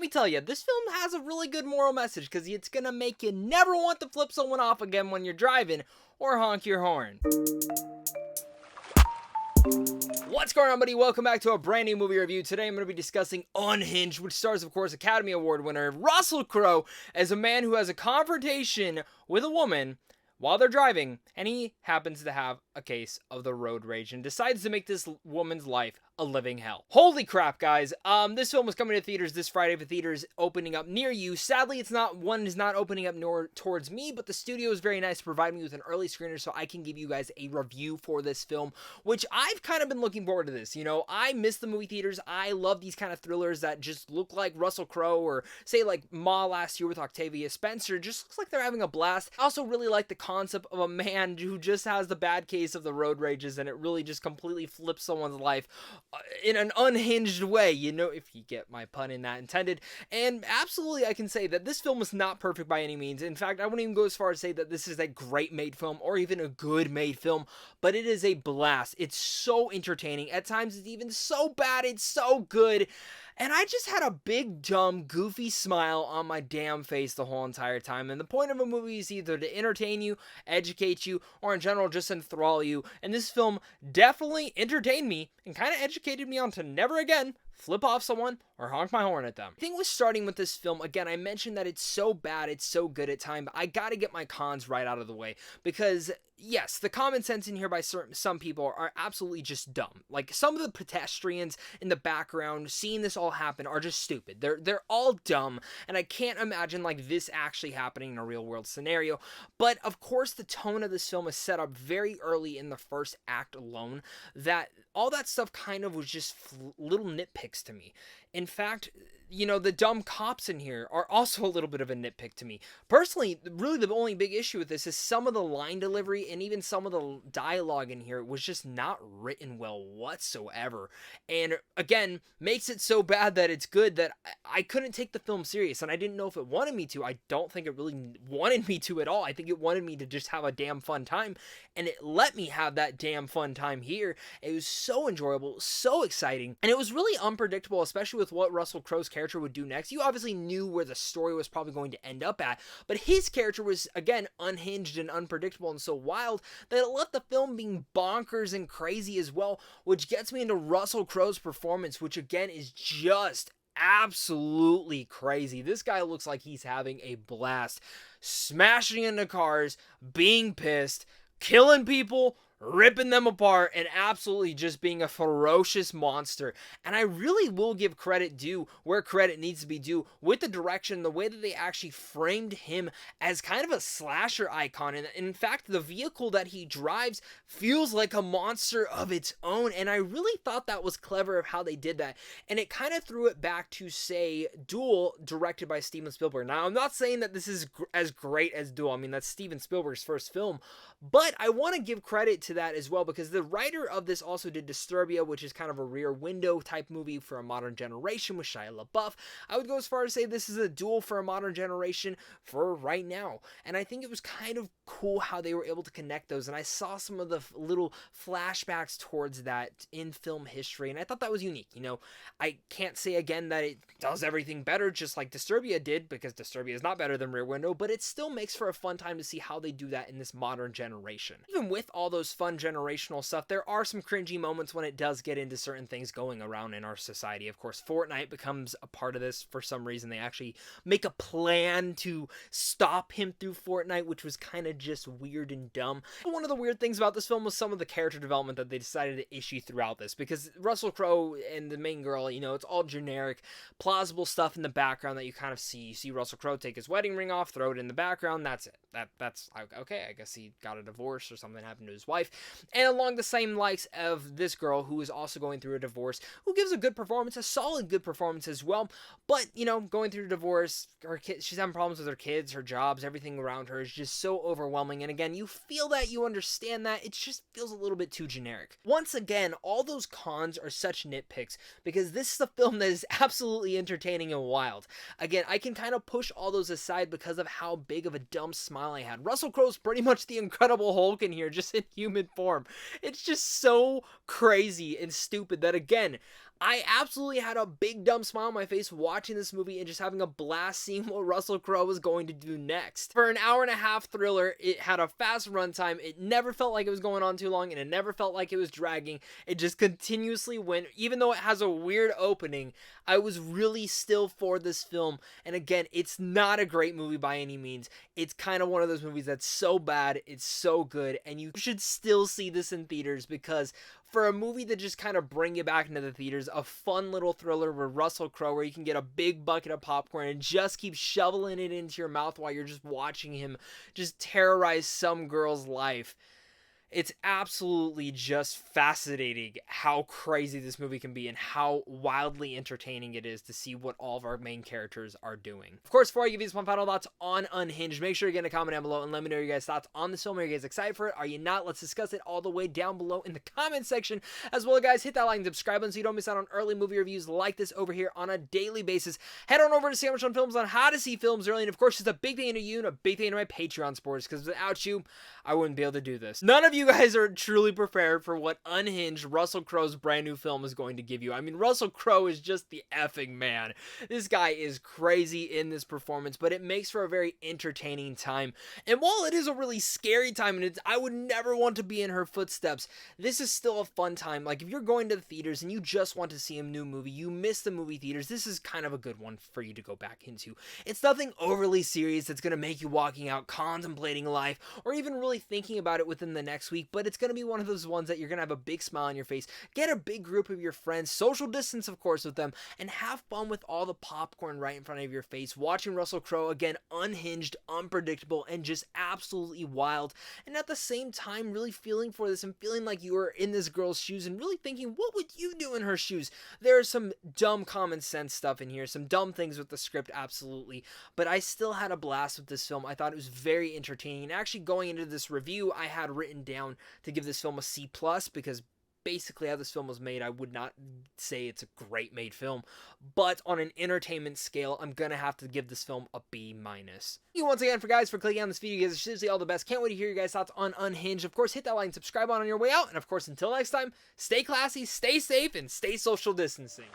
tell you, this film has a really good moral message because it's gonna make you never want to flip someone off again when you're driving or honk your horn. What's going on, buddy? Welcome back to a brand new movie review. Today I'm going to be discussing Unhinged, which stars, of course, Academy Award winner Russell Crowe as a man who has a confrontation with a woman while they're driving, and he happens to have a case of the road rage and decides to make this woman's life a living hell. Holy crap, guys. This film is coming to theaters this Friday for theaters opening up near you. Sadly, one is not opening up towards me, but the studio is very nice to provide me with an early screener so I can give you guys a review for this film, which I've kind of been looking forward to this. You know, I miss the movie theaters. I love these kind of thrillers that just look like Russell Crowe, or say like Ma last year with Octavia Spencer. Just looks like they're having a blast. I also really like the concept of a man who just has the bad case of the road rages, and it really just completely flips someone's life in an unhinged way, you know, if you get my pun in that intended. And absolutely, I can say that this film is not perfect by any means. In fact, I wouldn't even go as far as say that this is a great made film or even a good made film, but it is a blast. It's so entertaining. At times, it's even so bad, it's so good. And I just had a big, dumb, goofy smile on my damn face the whole entire time. And the point of a movie is either to entertain you, educate you, or in general just enthrall you. And this film definitely entertained me and kind of educated me on to never again flip off someone or honk my horn at them. The thing with starting with this film, again, I mentioned that it's so bad, it's so good at times, but I gotta get my cons right out of the way, because yes, the common sense in here by some people are absolutely just dumb. Like, some of the pedestrians in the background seeing this all happen are just stupid. They're all dumb, and I can't imagine like this actually happening in a real world scenario. But of course, the tone of this film is set up very early in the first act alone, that all that stuff kind of was just little nitpicks to me. In fact, you know, the dumb cops in here are also a little bit of a nitpick to me. Personally, really the only big issue with this is some of the line delivery and even some of the dialogue in here was just not written well whatsoever. And again, makes it so bad that it's good that I couldn't take the film serious, and I didn't know if it wanted me to. I don't think it really wanted me to at all. I think it wanted me to just have a damn fun time, and it let me have that damn fun time here. It was so enjoyable, so exciting, and it was really unpredictable, especially with what Russell Crowe's character would do next. You obviously knew where the story was probably going to end up at, but his character was, again, unhinged and unpredictable and so wild that it left the film being bonkers and crazy as well, which gets me into Russell Crowe's performance, which again is just absolutely crazy. This guy looks like he's having a blast, smashing into cars, being pissed, killing people, ripping them apart, and absolutely just being a ferocious monster. And I really will give credit due where credit needs to be due with the direction, the way that they actually framed him as kind of a slasher icon. And in fact, the vehicle that he drives feels like a monster of its own, and I really thought that was clever of how they did that. And it kind of threw it back to, say, Duel, directed by Steven Spielberg. Now, I'm not saying that this is as great as Duel. I mean, that's Steven Spielberg's first film, but I want to give credit to that as well, because the writer of this also did Disturbia, which is kind of a Rear Window type movie for a modern generation with Shia LaBeouf. I would go as far as say this is a Duel for a modern generation for right now, and I think it was kind of cool how they were able to connect those, and I saw some of the little flashbacks towards that in film history, and I thought that was unique. You know, I can't say again that it does everything better just like Disturbia did, because Disturbia is not better than Rear Window, but it still makes for a fun time to see how they do that in this modern generation. Even with all those fun generational stuff, there are some cringy moments when it does get into certain things going around in our society. Of course, Fortnite becomes a part of this for some reason. They actually make a plan to stop him through Fortnite, which was kind of just weird and dumb. One of the weird things about this film was some of the character development that they decided to issue throughout this, because Russell Crowe and the main girl, you know, it's all generic, plausible stuff in the background that you kind of see. You see Russell Crowe take his wedding ring off, throw it in the background, that's it. That's okay, I guess he got a divorce or something happened to his wife. And along the same likes of this girl who is also going through a divorce, who gives a good performance, a solid good performance as well, but, you know, going through a divorce, her kids, she's having problems with her kids, her jobs, everything around her is just so overwhelming, and again, you feel that, you understand that, it just feels a little bit too generic. Once again, all those cons are such nitpicks, because this is a film that is absolutely entertaining and wild. Again, I can kind of push all those aside because of how big of a dumb smile I had. Russell Crowe's pretty much the Incredible Hulk in here, just in human form. It's just so crazy and stupid that, again, I absolutely had a big dumb smile on my face watching this movie and just having a blast seeing what Russell Crowe was going to do next. For an hour and a half thriller, it had a fast runtime. It never felt like it was going on too long, and it never felt like it was dragging. It just continuously went. Even though it has a weird opening, I was really still for this film. And again, it's not a great movie by any means. It's kind of one of those movies that's so bad, it's so good, and you should still see this in theaters, because for a movie that just kind of bring you back into the theaters, a fun little thriller with Russell Crowe where you can get a big bucket of popcorn and just keep shoveling it into your mouth while you're just watching him just terrorize some girl's life. It's absolutely just fascinating how crazy this movie can be and how wildly entertaining it is to see what all of our main characters are doing. Of course, before I give you some final thoughts on Unhinged, make sure you get a comment down below and let me know your guys' thoughts on this film. Are you guys excited for it? Are you not? Let's discuss it all the way down below in the comment section. As well, guys, hit that like and subscribe button so you don't miss out on early movie reviews like this over here on a daily basis. Head on over to Sandwich on Films on how to see films early. And of course, it's a big thing to you and a big thing to my Patreon supporters, because without you, I wouldn't be able to do this. None of you guys are truly prepared for what Unhinged, Russell Crowe's brand new film, is going to give you. I mean, Russell Crowe is just the effing man. This guy is crazy in this performance, but it makes for a very entertaining time. And while it is a really scary time, and I would never want to be in her footsteps, this is still a fun time. Like, if you're going to the theaters and you just want to see a new movie, you miss the movie theaters, this is kind of a good one for you to go back into. It's nothing overly serious that's going to make you walking out contemplating life or even really thinking about it within the next week, but it's going to be one of those ones that you're going to have a big smile on your face, get a big group of your friends, social distance of course with them, and have fun with all the popcorn right in front of your face, watching Russell Crowe, again, unhinged, unpredictable, and just absolutely wild, and at the same time really feeling for this and feeling like you are in this girl's shoes and really thinking, what would you do in her shoes? There's some dumb common sense stuff in here, some dumb things with the script, absolutely, but I still had a blast with this film. I thought it was very entertaining, and actually going into this review, I had written down to give this film a C+, because basically how this film was made, I would not say it's a great made film, but on an entertainment scale, I'm gonna have to give this film a B-. Thank you once again for clicking on this video, guys. It's seriously all the best. Can't wait to hear your guys' thoughts on Unhinged. Of course, hit that like and subscribe on your way out, and of course, until next time, stay classy, stay safe, and stay social distancing.